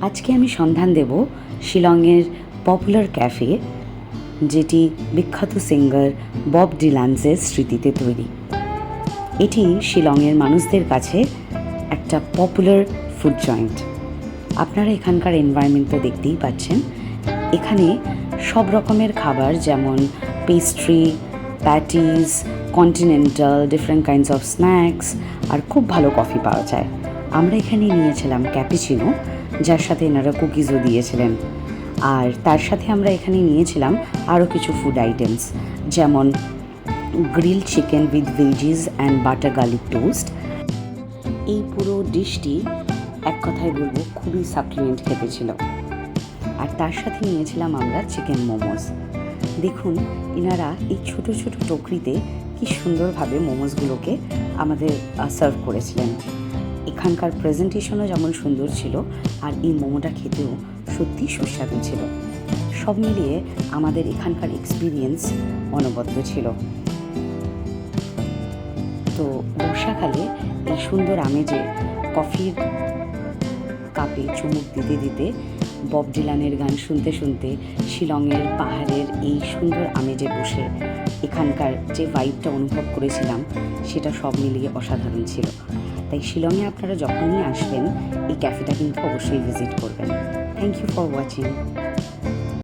আজকে আমি সন্ধান দেব শিলংয়ের পপুলার ক্যাফে, যেটি বিখ্যাত সিঙ্গার বব ডিলান্সের স্মৃতিতে তৈরি। এটি শিলংয়ের মানুষদের কাছে একটা পপুলার ফুড জয়েন্ট। আপনারা এখানকার এনভায়রনমেন্ট তো দেখতেই পাচ্ছেন। এখানে সব রকমের খাবার, যেমন pastry, patties, continental, different kinds of snacks, আর খুব ভালো কফি পাওয়া যায়। আমরা এখানে নিয়েছিলাম ক্যাপুচিনো, যার সাথে এনারা কুকিজও দিয়েছিলেন। আর তার সাথে আমরা এখানে নিয়েছিলাম আরও কিছু ফুড আইটেমস, যেমন grill chicken with veggies and butter garlic toast. এই পুরো ডিশটি এক কথায় বলবো খুবই সাপ্লিমেন্ট খেতে ছিল। আর তার সাথে নিয়েছিলাম আমরা চিকেন মোমোস। দেখুন, এনারা এই ছোটো ছোটো টকরিতে কি সুন্দরভাবে মোমোসগুলোকে আমাদের সার্ভ করেছিলেন। এখানকার প্রেজেন্টেশনও যেমন সুন্দর ছিল, আর এই মোমোটা খেতেও সত্যি সুস্বাদু ছিল। সব মিলিয়ে আমাদের এখানকার এক্সপিরিয়েন্স অনবদ্য ছিল। তো বর্ষাকালে এই সুন্দর আমেজে কফির কাপে চুমুক দিতে দিতে, বব ডিলানের গান শুনতে শুনতে, শিলংয়ের পাহাড়ের এই সুন্দর আমেজে বসে এখানকার যে ভাইবটা অনুভব করেছিলাম, সেটা সব মিলিয়ে অসাধারণ ছিল। তাই শিলংয়ে আপনারা যখনই আসবেন, এই ক্যাফেটা কিন্তু অবশ্যই ভিজিট করবেন। Thank you for watching.